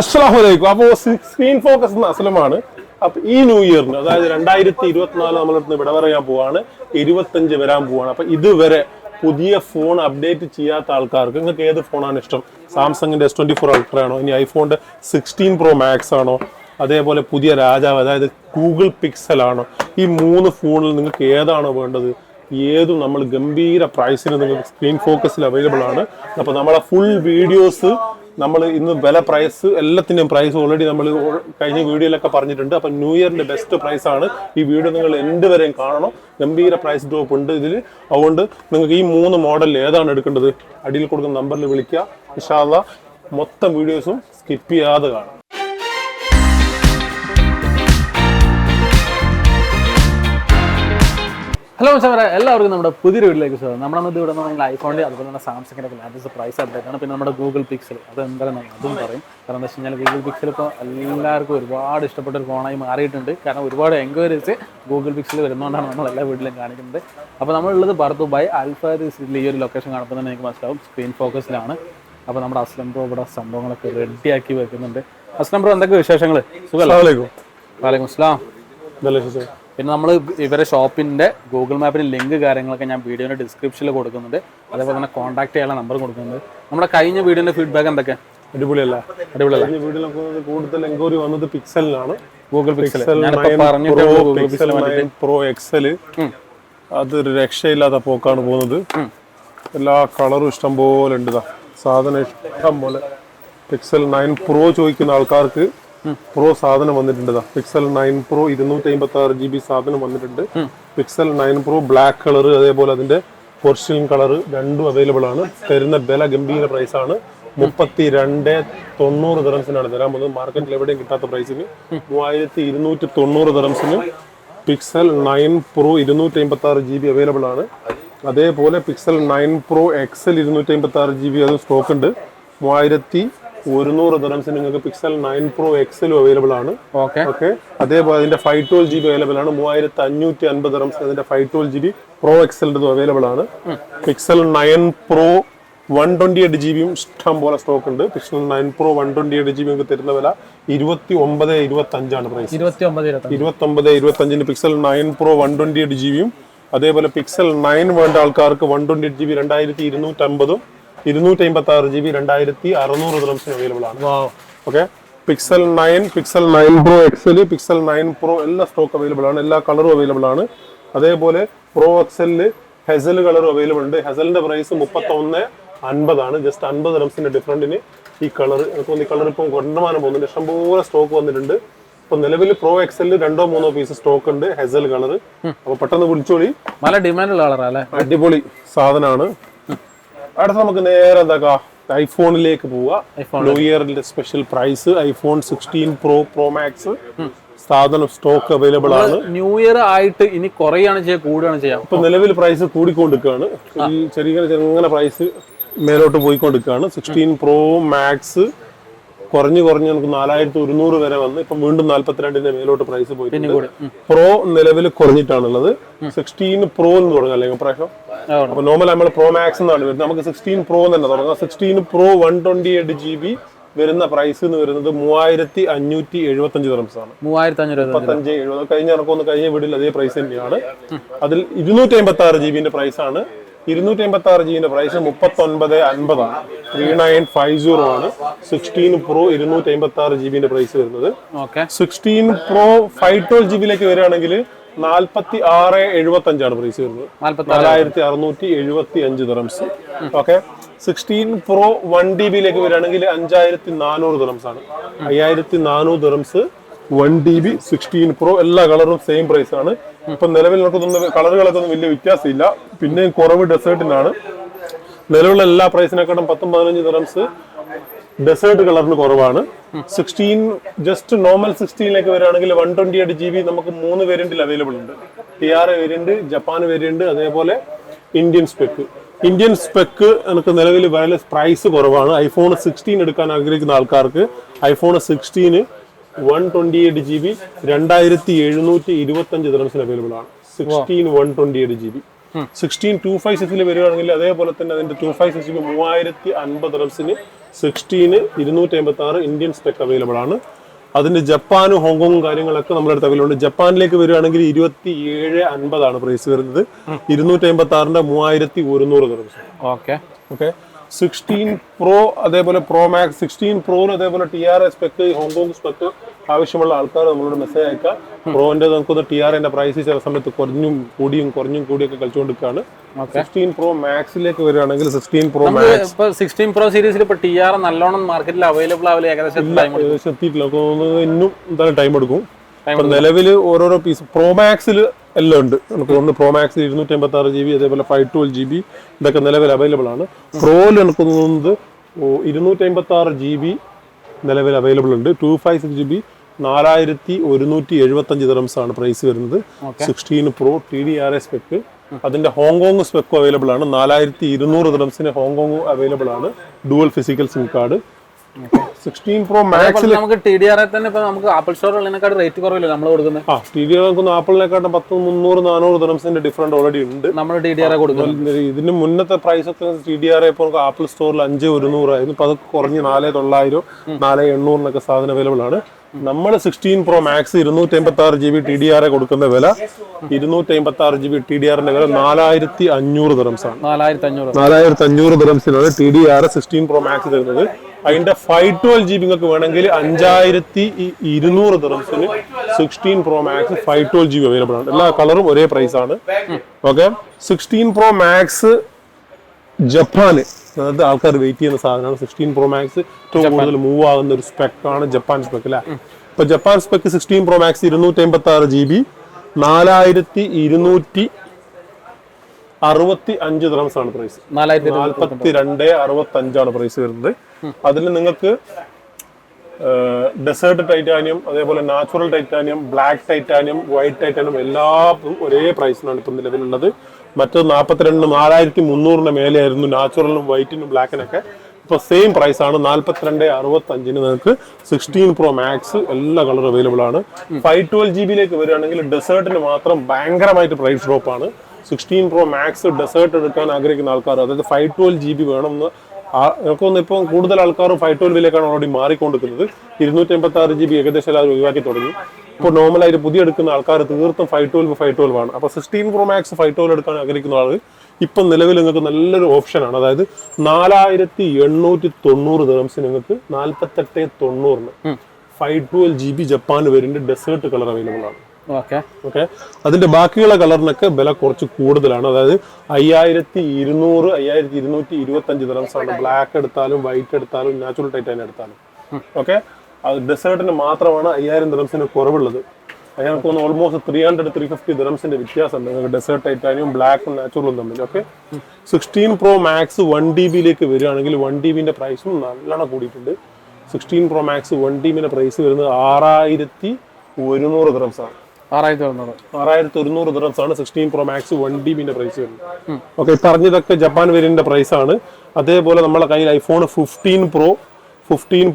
അസ്സലാമലൈക്കും. അപ്പോൾ screen focus എന്ന അസലമാണ്. അപ്പൊ ഈ ന്യൂ ഇയറിന്, അതായത് 2024 നമ്മളടുത്ത് ഇവിടെ പറയാൻ പോവാണ്, 25 വരാൻ പോവാണ്. അപ്പൊ ഇതുവരെ പുതിയ ഫോൺ അപ്ഡേറ്റ് ചെയ്യാത്ത ആൾക്കാർക്ക് നിങ്ങൾക്ക് ഏത് ഫോണാണ് ഇഷ്ടം? സാംസങ്ങിന്റെ S24 Ultra ആണോ, ഇനി ഐഫോണിന്റെ 16 Pro Max ആണോ, അതേപോലെ പുതിയ രാജാവ് അതായത് ഗൂഗിൾ പിക്സൽ ആണോ? ഈ 3 ഫോണിൽ നിങ്ങൾക്ക് ഏതാണോ വേണ്ടത്? ഏതും നമ്മൾ ഗംഭീര പ്രൈസിന് നിങ്ങൾക്ക് സ്ക്രീൻ ഫോക്കസിൽ അവൈലബിൾ ആണ്. അപ്പോൾ നമ്മളെ ഫുൾ വീഡിയോസ് നമ്മൾ ഇന്ന് വില പ്രൈസ് എല്ലാത്തിൻ്റെയും പ്രൈസ് ഓൾറെഡി നമ്മൾ കഴിഞ്ഞ വീഡിയോയിലൊക്കെ പറഞ്ഞിട്ടുണ്ട്. അപ്പം ന്യൂ ഇയറിൻ്റെ ബെസ്റ്റ് പ്രൈസ് ആണ്. ഈ വീഡിയോ നിങ്ങൾ എന്ത് വരെയും കാണണം. ഗംഭീര പ്രൈസ് ഡ്രോപ്പ് ഉണ്ട് ഇതിൽ. അതുകൊണ്ട് നിങ്ങൾക്ക് ഈ 3 മോഡലിൽ ഏതാണ് എടുക്കേണ്ടത് അടിയിൽ കൊടുക്കുന്ന നമ്പറിൽ വിളിക്കുക. ഇൻഷാ അല്ലാഹ് മൊത്തം വീഡിയോസും സ്കിപ്പ് ചെയ്യാതെ കാണാം. ഹലോ സാറേ, എല്ലാവർക്കും നമ്മുടെ പുതിയൊരു വീട്ടിലേക്ക് സ്വാഗതം. നമ്മളത് ഇവിടെ നിന്ന് ഐഫോണിൻ്റെ അതുപോലെ തന്നെ സാംസങ്ങിൻ്റെ ലാറ്റസ്റ്റ് പ്രൈസ് അപ്ഡേറ്റ് ആണ്. പിന്നെ നമ്മുടെ ഗൂഗിൾ പിക്സൽ അത് എന്തായാലും അതും പറയും. കാരണം എന്താ വെച്ച് കഴിഞ്ഞാൽ ഗൂഗിൾ പിക്സൽ ഇപ്പോൾ എല്ലാവർക്കും ഒരുപാട് ഇഷ്ടപ്പെട്ട ഒരു ഫോണായി മാറിയിട്ടുണ്ട്. കാരണം ഒരുപാട് എൻക്വയറീസ് ഗൂഗിൾ പിക്സൽ വരുന്നതുകൊണ്ടാണ് നമ്മൾ എല്ലാ വീട്ടിലും കാണിക്കുന്നത്. അപ്പോൾ നമ്മളുള്ളത് ബർദുബായ് അൽഫാദ് സിറ്റിയിൽ ഈ ഒരു ലൊക്കേഷൻ കാണുമ്പോൾ തന്നെ എനിക്ക് മനസ്സിലാവും സ്ക്രീൻ ഫോക്കസിലാണ്. അപ്പോൾ നമ്മുടെ അസ്ലം ബ്രോ ഇവിടെ സംഭവങ്ങളൊക്കെ റെഡിയാക്കി വെക്കുന്നുണ്ട്. അസ്ലം ബ്രോ, എന്തൊക്കെ വിശേഷങ്ങൾ? സുഖമല്ലേ? വലൈക്കും അസ്സലാം. പിന്നെ നമ്മൾ ഇവരെ ഷോപ്പിൻ്റെ ഗൂഗിൾ മാപ്പിൻ്റെ ലിങ്ക് കാര്യങ്ങളൊക്കെ ഞാൻ വീഡിയോയുടെ ഡിസ്ക്രിപ്ഷനിൽ കൊടുക്കുന്നുണ്ട്. അതേപോലെ തന്നെ കോൺടാക്ട് ചെയ്യാനുള്ള നമ്പർ കൊടുക്കുന്നുണ്ട്. നമ്മുടെ കഴിഞ്ഞ വീഡിയോൻ്റെ ഫീഡ്ബാക്ക് എന്തൊക്കെ? അടിപൊളിയല്ല? കൂടുതൽ എൻക്വയറി വന്നത് പിക്സലിനാണ്. ഗൂഗിൾ പിക്സൽ പ്രോ എക്സൽ അത് ഒരു രക്ഷയില്ലാത്ത പോക്കാണ് പോകുന്നത്. എല്ലാ കളറും ഇഷ്ടം പോലെ ഉണ്ട്. സാധനം ഇഷ്ടം പോലെ. പിക്സൽ 9 Pro ചോദിക്കുന്ന ആൾക്കാർക്ക് പ്രോ സാധനം വന്നിട്ടുണ്ട്. പിക്സൽ 9 Pro 256 GB സാധനം വന്നിട്ടുണ്ട്. പിക്സൽ 9 Pro ബ്ലാക്ക് കളർ, അതേപോലെ അതിന്റെ പോർഷ്യൻ കളർ രണ്ടും അവൈലബിൾ ആണ്. തരുന്ന വില ഗംഭീര പ്രൈസ് ആണ്. 3290 ദിറംസിനാണ് തരാൻ പോകുന്നത്. മാർക്കറ്റിൽ എവിടെയും കിട്ടാത്ത പ്രൈസിന് 3290 ദിറംസിന് പിക്സൽ 9 Pro 256 GB അവൈലബിൾ ആണ്. അതേപോലെ പിക്സൽ 9 Pro XL 256 GB അത് സ്റ്റോക്ക് ഉണ്ട്. 3100 ദിറംസിന് നിങ്ങൾക്ക് പിക്സൽ 9 Pro XL അവൈലബിൾ ആണ്. ഓക്കെ. അതേപോലെ അതിന്റെ 512 GB അവൈലബിൾ ആണ്. 3550 ദിറംസ് അതിന്റെ 512 GB Pro XL അവൈലബിൾ ആണ്. പിക്സൽ 9 Pro 128 GB ഇഷ്ടം പോലെ സ്റ്റോക്ക് ഉണ്ട്. പിക്സൽ 9 Pro 128 GB നിങ്ങൾക്ക് തരുന്ന വില 2925 ആണ് പ്രൈസ്. 2925 pixel 9 Pro 128 GB. അതേപോലെ പിക്സൽ 9 വേണ്ട ആൾക്കാർക്ക് 128 GB 2250 256 GB 2600 ദിറംസിന് അവൈലബിൾ ആണ്. Okay. Pixel 9 Pro XL, pixel 9 Pro എല്ലാ സ്റ്റോക്ക് അവൈലബിൾ ആണ്. എല്ലാ കളറും അവൈലബിൾ ആണ്. അതേപോലെ പ്രോ എക്സലില് ഹെസൽ കളറും അവൈലബിൾ ഉണ്ട്. ഹെസലിന്റെ പ്രൈസ് 3150 ആണ്. ജസ്റ്റ് 50 ദിറംസിന്റെ ഡിഫറൻറ്റിന് ഈ കളർ ഈ കളർ ഇപ്പം കൊണ്ടുമാനം പോകുന്നുണ്ട്. ഇഷ്ടംപോലെ സ്റ്റോക്ക് വന്നിട്ടുണ്ട്. ഇപ്പൊ നിലവിൽ പ്രോ എക്സലിൽ 2-3 പീസ് സ്റ്റോക്ക് ഉണ്ട് ഹെസൽ കളർ. അപ്പൊ പെട്ടെന്ന് വിളിച്ചോളി. നല്ല ഡിമാൻഡുള്ള കളറല്ലേ? അടിപൊളി സാധനമാണ്. അടുത്ത നമുക്ക് നേരെ എന്താക്കാം, ഐഫോണിലേക്ക് പോവാ. ന്യൂ ഇയറിന്റെ special price iPhone 16 Pro Max സാധനം സ്റ്റോക്ക് അവൈലബിൾ ആണ്. ന്യൂ ഇയർ ആയിട്ട് ഇനി കുറയാണ് ചെയ്യുക, കൂടുകയാണ് ചെയ്യാം. ഇപ്പൊ നിലവിൽ പ്രൈസ് കൂടിക്കൊണ്ടിരിക്കുകയാണ്. ചെറിയ പ്രൈസ് മേലോട്ട് പോയിക്കൊണ്ടിരിക്കുകയാണ്. 16 Pro Max കുറഞ്ഞ് നമുക്ക് 4100 വരെ വന്ന് ഇപ്പൊ വീണ്ടും 42ന്റെ മേലോട്ട് പ്രൈസ് പോയിട്ടുണ്ട്. പ്രോ നിലവിൽ കുറഞ്ഞിട്ടാണുള്ളത്. 16 Pro എന്ന് തുടങ്ങാം അല്ലെങ്കിൽ പ്രാവശ്യം. അപ്പൊ നോർമൽ നമ്മൾ Pro Max എന്നാണ് വരുന്നത്. നമുക്ക് 16 Pro തന്നെ തുടങ്ങാം. 16 Pro 128 GB വരുന്ന പ്രൈസ് എന്ന് വരുന്നത് 3575 ദിറംസ് ആണ്. 3570. കഴിഞ്ഞ വീട്ടിൽ അതേ പ്രൈസ് തന്നെയാണ്. അതിൽ 256 GB പ്രൈസ് ആണ്. 256 GB പ്രൈസ് 3950 ആണ്. 3950 ആണ് 16 Pro 256 GB പ്രൈസ് വരുന്നത്. 16 Pro 512 GB വരികയാണെങ്കിൽ 4675 ആണ് പ്രൈസ് വരുന്നത്. 4675 ദിറംസ്. ഓക്കെ. 16 Pro 1 TB വരികയാണെങ്കിൽ 5400 ദിറംസ് ആണ്. 5400 ദിറംസ് 1 TB 16 Pro. എല്ലാ കളറും സെയിം പ്രൈസ് ആണ്. ഇപ്പൊ നിലവിൽ നമുക്കൊന്നും കളറുകളൊക്കെ ഒന്നും വലിയ വ്യത്യാസമില്ല. പിന്നെ കുറവ് ഡെസേർട്ടിനാണ്. നിലവിലുള്ള എല്ലാ പ്രൈസിനെക്കാളും 10-15 ദിറംസ് ഡെസേർട്ട് കളറിന് കുറവാണ്. 16 ജസ്റ്റ് നോർമൽ 16 വരികയാണെങ്കിൽ 128 GB നമുക്ക് 3 വേരിയന്റിൽ അവൈലബിൾ ഉണ്ട്. TR വേരിയന്റ്, ജപ്പാൻ വേരിയന്റ്, അതേപോലെ ഇന്ത്യൻ സ്പെക്ക് എനിക്ക് നിലവിൽ വളരെ പ്രൈസ് കുറവാണ്. ഐഫോൺ 16 എടുക്കാൻ ആഗ്രഹിക്കുന്ന ആൾക്കാർക്ക് ഐഫോൺ 16 128 GB 2725 ദിറംസിന് അവൈലബിൾ ആണ്. 16 128 GB. 16 256 വരികയാണെങ്കിൽ അതേപോലെ തന്നെ അതിന്റെ 256 GB 3050 ദിറംസിന് 16 256 ഇന്ത്യൻ സ്പെക്ക് അവൈലബിൾ ആണ്. അതിന്റെ ജപ്പാനും ഹോങ്കോങ്ങും കാര്യങ്ങളൊക്കെ നമ്മുടെ അടുത്ത് അവൈലബിൾ ഉണ്ട്. ജപ്പാനിലേക്ക് വരികയാണെങ്കിൽ 2750 പ്രൈസ് വരുന്നത്. 256 3100 ദിർഹംസ്. ഓക്കെ ഓക്കെ 16 പ്രോ അതേപോലെ പ്രോ മാക്സ് 16 പ്രോന് അതേപോലെ TR സ്പെക്ക് ഹോങ്കോങ് സ്പെക്ക് ആവശ്യമുള്ള ആൾക്കാർ നമ്മളോട് മെസ്സേജ് അയക്കാം. പ്രോന്റെ നമുക്കൊന്ന് TRന്റെ പ്രൈസ് ചില സമയത്ത് കുറഞ്ഞും കൂടിയൊക്കെ കളിച്ചുകൊണ്ടിരിക്കുകയാണ്. 16 പ്രോ മാക്സിലേക്ക് വരികയാണെങ്കിൽ 16 പ്രോ മാക്സ് 16 പ്രോ സീരീസിൽ ഇപ്പൊ TR നല്ലോണം മാർക്കറ്റിൽ അവൈലബിൾ ആവില്ല, ഏകദേശം എത്തിയിട്ടില്ല. ഇന്നും എന്തായാലും ടൈം എടുക്കും. നിലവിൽ ഓരോരോ പീസ് പ്രോ മാക്സിൽ എല്ലാം ഉണ്ട്. നമുക്ക് ഒന്ന് പ്രോ മാക്സിൽ 256 GB അതേപോലെ 512 GB ഇതൊക്കെ നിലവിൽ അവൈലബിൾ ആണ്. പ്രോയിൽ എനിക്ക് തോന്നുന്നത് 256 GB നിലവിൽ അവൈലബിൾ ഉണ്ട്. 256 GB 4175 ദിർഹംസ് ആണ് പ്രൈസ് വരുന്നത്. 16 പ്രോ TDRA സ്പെക്ക്. അതിന്റെ ഹോങ്കോങ് സ്പെക്കും അവൈലബിൾ ആണ്. 4200 ദിർഹംസിന് ഹോങ്കോങ് അവൈലബിൾ ആണ്. Dual physical SIM card. 16 pro മാക്സിൽ നമുക്ക് TDRA തന്നെ ഇപ്പൊ നമുക്ക് ആപ്പിൾ സ്റ്റോർ ഉള്ളതിനെക്കാട് റേറ്റ് കുറവില്ല നമ്മൾ കൊടുക്കുന്നത്. TDRA ആപ്പിളിനെക്കാട്ടും 300-400 ദിർഹംസിന്റെ ഡിഫറൻറ്റ് ഓൾറെഡി ഉണ്ട്. നമ്മൾ TDRA കൊടുക്കുന്നത് ഇതിന് മുന്നത്തെ പ്രൈസ് ഒക്കെ TDRA ഇപ്പോൾ നമുക്ക് ആപ്പിൾ സ്റ്റോറിൽ 5100 ആയിരുന്നു. ഇപ്പൊ അത് കുറഞ്ഞ് 4900 4800 സാധനം അവൈലബിൾ ആണ്. നമ്മൾ 16 പ്രോ മാക്സ് 256 GB TDRA കൊടുക്കുന്ന വില 256 GB TDRന്റെ വില 4500 ദിർഹംസ് ആണ്. 4500 ദിർഹംസിനാണ് TDRA 16 പ്രോ മാക്സ് തരുന്നത്. അതിന്റെ 512 GB നിങ്ങൾക്ക് വേണമെങ്കിൽ 5200 ദിർഹംസിന് 16 പ്രോ മാക്സ് 512 GB അവൈലബിൾ ആണ്. എല്ലാ കളറും ഒരേ പ്രൈസ് ആണ്. ഓക്കെ 16 പ്രോ മാക്സ് ജപ്പാന്, അതായത് ആൾക്കാർ വെയിറ്റ് ചെയ്യുന്ന സാധനമാണ്. 16 പ്രോ മാക്സ് ഏറ്റവും കൂടുതൽ മൂവ് ആകുന്ന ഒരു സ്പെക്കാണ് ജപ്പാൻ സ്പെക്ക് അല്ലെ. ഇപ്പൊ Japan spec 16 pro max 256 GB 4265 dirhams ആണ് പ്രൈസ്. 4265 പ്രൈസ് വരുന്നത്. അതിൽ നിങ്ങൾക്ക് ഡെസേർട്ട് ടൈറ്റാനിയം അതേപോലെ natural titanium, black titanium, white titanium എല്ലാം ഒരേ പ്രൈസിനാണ് ഇപ്പം നിലവിലുള്ളത്. മറ്റത് 42,4300 മേലെയായിരുന്നു നാച്ചുറലും വൈറ്റിനും ബ്ലാക്കിനൊക്കെ. ഇപ്പൊ സെയിം പ്രൈസ് ആണ്. 4265 നിങ്ങൾക്ക് 16 പ്രോ മാക്സ് എല്ലാ കളറും അവൈലബിൾ ആണ്. 512 GB വരികയാണെങ്കിൽ ഡെസേർട്ടിന് മാത്രം ഭയങ്കരമായിട്ട് പ്രൈസ് ഡ്രോപ്പ് ആണ്. 16 പ്രോ മാക്സ് ഡെസേർട്ട് എടുക്കാൻ ആഗ്രഹിക്കുന്ന ആൾക്കാർ, അതായത് 512 GB വേണമെന്ന് എനിക്കൊന്ന് ഇപ്പം കൂടുതൽ ആൾക്കാരും 512 ഓൾറെഡി മാറിക്കൊണ്ടിരിക്കുന്നത്. 256 GB ഏകദേശം എല്ലാവരും ഒഴിവാക്കി തുടങ്ങി. ഇപ്പോൾ നോർമലായിട്ട് പുതിയ എടുക്കുന്ന ആൾക്കാർ തീർത്തും 512 ആണ്. അപ്പോൾ 16 പ്രോ മാക്സ് 512 എടുക്കാൻ ആഗ്രഹിക്കുന്ന ആൾ ഇപ്പം നിലവിൽ നിങ്ങൾക്ക് നല്ലൊരു ഓപ്ഷനാണ്. അതായത് 4890 ദിർഹംസിന് നിങ്ങൾക്ക് 4890 512 GB Japan variant desert colour available ആണ്. ഓക്കെ അതിന്റെ ബാക്കിയുള്ള കളറിനൊക്കെ വില കുറച്ച് കൂടുതലാണ്. അതായത് 5200 5225 ദിർഹംസ് ആണ്. ബ്ലാക്ക് എടുത്താലും വൈറ്റ് എടുത്താലും നാച്ചുറൽ ടൈറ്റാനിയം എടുത്താലും. ഓക്കെ അത് ഡെസേർട്ടിന് മാത്രമാണ് 5000 ദിർഹംസിന് കുറവുള്ളത്. അതിനൊക്കെ ഒന്ന് ഓൾമോസ്റ്റ് 300-350 ദിർഹംസിന്റെ വ്യത്യാസമുണ്ട് നിങ്ങൾക്ക് ഡെസേർട്ട് ടൈറ്റാനിയം ബ്ലാക്കും നാച്ചുറലും തമ്മിൽ. ഓക്കെ 16 പ്രോ മാക്സ് 1 TB വരികയാണെങ്കിൽ 1 TBന്റെ പ്രൈസും നല്ലോണം കൂടിയിട്ടുണ്ട്. 16 പ്രോ മാക്സ് 1 TBന്റെ പ്രൈസ് വരുന്നത് 6100 ദിർഹംസ് ആണ്. 6100 ദിർഹംസ് ആണ് 16 പ്രോ മാക്സ് 1 TBന്റെ പ്രൈസ് വരുന്നത്. ഓക്കെ പറഞ്ഞതൊക്കെ ജപ്പാൻ വേരിയന്റിന്റെ പ്രൈസ് ആണ്. അതേപോലെ നമ്മളെ കയ്യിൽ ഐഫോൺ 15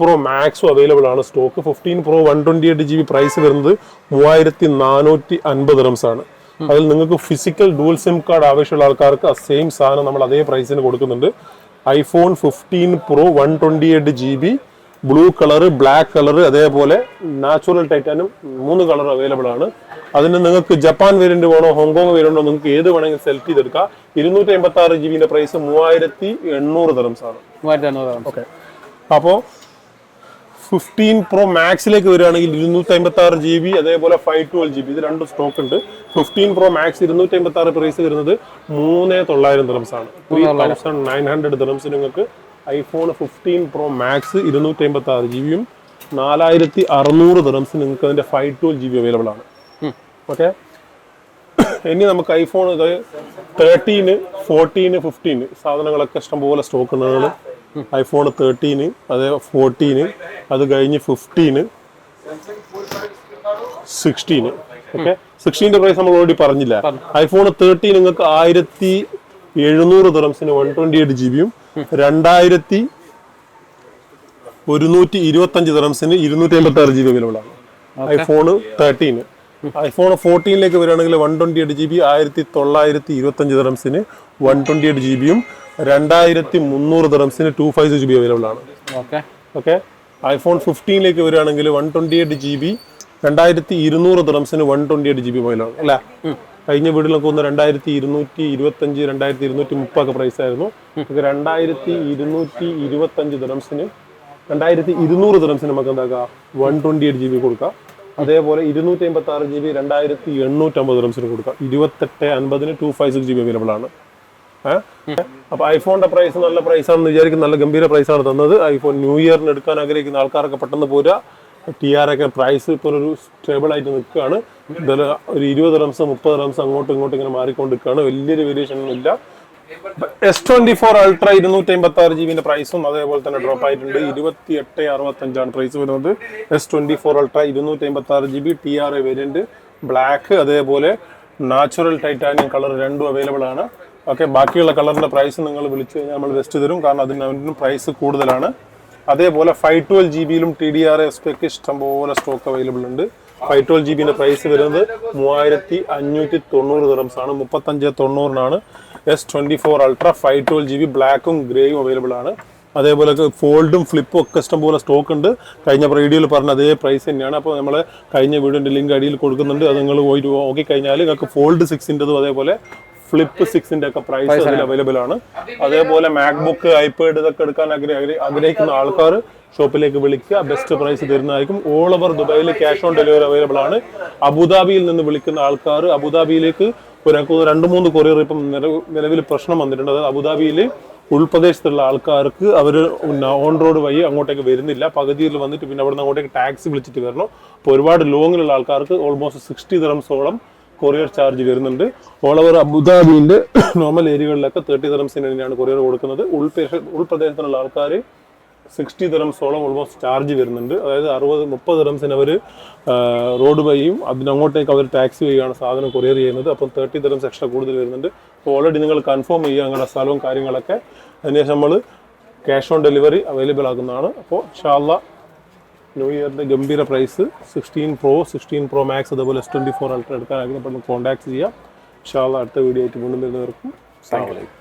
പ്രോ മാക്സും അവൈലബിൾ ആണ് സ്റ്റോക്ക്. 15 പ്രോ 128 GB പ്രൈസ് വരുന്നത് 3450 ദിർഹംസ് ആണ്. അതിൽ നിങ്ങൾക്ക് ഫിസിക്കൽ ഡുവൽ സിം കാർഡ് ആവശ്യമുള്ള ആൾക്കാർക്ക് സെയിം സാധനം നമ്മൾ അതേ പ്രൈസിന് കൊടുക്കുന്നുണ്ട്. IPhone 15 pro 128 GB blue colour, black colour, അതേപോലെ നാച്ചുറൽ ടൈറ്റാനും 3 കളർ അവൈലബിൾ ആണ്. അതിന് നിങ്ങൾക്ക് ജപ്പാൻ വേരിയന്റ് വേണോ ഹോങ്കോങ് വേരിയന്റോ നിങ്ങൾക്ക് ഏത് വേണമെങ്കിലും സെലക്ട് ചെയ്തെടുക്കാം. 256 GBന്റെ പ്രൈസ് 3800 ദിർഹംസ് ആണ്. ഓക്കെ അപ്പോൾ 15 പ്രോ മാക്സിലേക്ക് വരികയാണെങ്കിൽ 256 GB അതേപോലെ 512 GB ഇത് രണ്ടും സ്റ്റോക്ക് ഉണ്ട്. 15 പ്രോ മാക്സ് 256 പ്രൈസ് വരുന്നത് 3900 ദിർഹംസ് ആണ്. 3900 ദിർഹംസിന് നിങ്ങൾക്ക് ഐഫോൺ 15 പ്രോ മാക്സ് 256 GB 4600 ദിർഹംസിന് നിങ്ങൾക്ക് അതിന്റെ 512 GB അവൈലബിൾ ആണ്. ഓക്കെ ഇനി നമുക്ക് ഐഫോൺ 13, 14, 15 സാധനങ്ങളൊക്കെ ഇഷ്ടംപോലെ സ്റ്റോക്ക് ഉണ്ട്. ഐഫോൺ 13 അതേ 14 അത് കഴിഞ്ഞ് 15 16. ഓക്കെ 16ന്റെ പ്രൈസ് നമ്മൾ ഓൾറെഡി പറഞ്ഞില്ല. ഐഫോൺ 13 നിങ്ങൾക്ക് 1700 ദിർഹംസിന് 128 GB 2125 ദിർഹംസിന് 256 GB അവൈലബിൾ ആണ് ഐഫോൺ 13. ഐഫോൺ 14 വരികയാണെങ്കിൽ 128 GB 1925 ദിർഹംസിന് 128 GB 2300 ദിറംസിന് 256 GB അവൈലബിൾ ആണ്. ഓക്കെ ഓക്കെ, ഐഫോൺ 15ലേക്ക് വരികയാണെങ്കിൽ 128 GB 2200 ദിറംസിന് 128 GB മൊബൈലാണ് അല്ലേ? കഴിഞ്ഞ വീട്ടിലൊക്കെ ഒന്ന് 2225 2230 ഒക്കെ പ്രൈസ് ആയിരുന്നു. 2225 ദിറംസിന് 2200 ദിറംസിന് നമുക്ക് എന്താക്കാം 128 GB കൊടുക്കാം. അതേപോലെ 256 GB 2850 ദിറംസിന് കൊടുക്കാം. 2850ന് 256 GB അവൈലബിൾ ആണ്. അപ്പൊ ഐഫോണിന്റെ പ്രൈസ് നല്ല പ്രൈസാണെന്ന് വിചാരിക്കും, നല്ല ഗംഭീര പ്രൈസാണ് തന്നത്. ഐഫോൺ ന്യൂ ഇയറിന് എടുക്കാൻ ആഗ്രഹിക്കുന്ന ആൾക്കാരൊക്കെ പെട്ടെന്ന് പോരാ. TR ഒക്കെ പ്രൈസ് ഇപ്പോൾ ഒരു സ്റ്റേബിൾ ആയിട്ട് നിൽക്കുകയാണ്. ഒരു 20 ദിറംസ് 30 ദിറംസ് അങ്ങോട്ടും ഇങ്ങോട്ടും ഇങ്ങനെ മാറിക്കൊണ്ടിരിക്കുകയാണ്. വലിയൊരു വേരിയേഷൻ ഒന്നും ഇല്ല. S24 Ultra 256 GB പ്രൈസും അതേപോലെ തന്നെ ഡ്രോപ്പ് ആയിട്ടുണ്ട്. 2865 പ്രൈസ് വരുന്നത്. S24 Ultra 256 GB TR variant black, അതേപോലെ നാച്ചുറൽ ടൈറ്റാനിയം കളർ രണ്ടും അവൈലബിൾ ആണ്. ഓക്കെ, ബാക്കിയുള്ള കളറിന്റെ പ്രൈസ് നിങ്ങൾ വിളിച്ചു കഴിഞ്ഞാൽ നമ്മൾ ബെസ്റ്റ് തരും, കാരണം അതിന് പ്രൈസ് കൂടുതലാണ്. അതേപോലെ 512 GB TDR-SP ഇഷ്ടംപോലെ സ്റ്റോക്ക് അവൈലബിൾ ഉണ്ട്. 512 GB പ്രൈസ് വരുന്നത് 3590 ദിറംസ് ആണ്. 3590 S24 Ultra 512 GB ബ്ലാക്കും ഗ്രേയും അവൈലബിൾ ആണ്. അതേപോലെ ഫോൾഡും ഫ്ലിപ്പും ഒക്കെ ഇഷ്ടംപോലെ സ്റ്റോക്ക് ഉണ്ട്. കഴിഞ്ഞ വീഡിയോയിൽ പറഞ്ഞ അതേ പ്രൈസ് തന്നെയാണ്. അപ്പോൾ നമ്മൾ കഴിഞ്ഞ വീഡിയോന്റെ ലിങ്ക് അടിയിൽ കൊടുക്കുന്നുണ്ട്. അത് നിങ്ങൾ പോയിട്ട് നോക്കിക്കഴിഞ്ഞാൽ നിങ്ങൾക്ക് ഫോൾഡ് 6-ൻ്റെതും അതേപോലെ ഫ്ലിപ്പ് 6-ൻ്റെ ഒക്കെ പ്രൈസ് അതിൽ അവൈലബിൾ ആണ്. അതേപോലെ മാക്ബുക്ക് ഐപാഡ് ഇതൊക്കെ എടുക്കാൻ ആഗ്രഹിക്കുന്ന ആൾക്കാർ ഷോപ്പിലേക്ക് വിളിക്കുക, ബെസ്റ്റ് പ്രൈസ് തരുന്നതായിരിക്കും. ഓൾ ഓവർ ദുബായിൽ ക്യാഷ് ഓൺ ഡെലിവറി അവൈലബിൾ ആണ്. അബുദാബിയിൽ നിന്ന് വിളിക്കുന്ന ആൾക്കാർ അബുദാബിയിലേക്ക് 2-3 കൊറിയർ ഇപ്പം നിലവിൽ പ്രശ്നം വന്നിട്ടുണ്ട്. അതായത് അബുദാബിയിൽ ഉൾപ്രദേശത്തുള്ള ആൾക്കാർക്ക് അവർ ഓൺ റോഡ് വഴി അങ്ങോട്ടേക്ക് വരുന്നില്ല, പകുതിയിൽ വന്നിട്ട് പിന്നെ അവിടെ നിന്ന് അങ്ങോട്ടേക്ക് ടാക്സി വിളിച്ചിട്ട് വരണം. അപ്പോൾ ഒരുപാട് ലോങ്ങിലുള്ള ആൾക്കാർക്ക് ഓൾമോസ്റ്റ് 60 ദിറംസോളം കൊറിയർ ചാർജ് വരുന്നുണ്ട്. ഓൾ ഓവർ അബുദാബിന്റെ നോർമൽ ഏരിയകളിലൊക്കെ 30 ദിറംസിന് തന്നെയാണ് കൊറിയർ കൊടുക്കുന്നത്. ഉൾപ്രദേശത്തുള്ള ആൾക്കാർ 60 ദിറംസോളം ഓൾമോസ്റ്റ് ചാർജ് വരുന്നുണ്ട്. അതായത് 60-30 ദിറംസിന് അവർ റോഡ് വഴിയും അതിനങ്ങോട്ടേക്ക് അവർ ടാക്സി വഴിയാണ് സാധനം കൊറിയർ ചെയ്യുന്നത്. അപ്പം 30 ദിറംസ് എക്സ്ട്രാ കൂടുതൽ വരുന്നുണ്ട്. അപ്പോൾ ഓൾറെഡി നിങ്ങൾ കൺഫേം ചെയ്യുക അങ്ങനെ സ്ഥലവും കാര്യങ്ങളൊക്കെ. അതിനുശേഷം നമ്മൾ ക്യാഷ് ഓൺ ഡെലിവറി അവൈലബിൾ ആക്കുന്നതാണ്. അപ്പോൾ ഇൻഷാ അല്ലാഹ് ന്യൂ ഇയറിന്റെ ഗംഭീര പ്രൈസ് 16 Pro 16 Pro Max അതുപോലെ S24 Ultra എടുക്കാൻ ആഗ്രഹപ്പെടുന്ന കോൺടാക്ട് ചെയ്യാം. ഇൻഷാ അല്ലാഹ് അടുത്ത വീഡിയോ ആയിട്ട് വീണ്ടും വരുന്നവർക്കും അസ്സലാമു അലൈക്കും.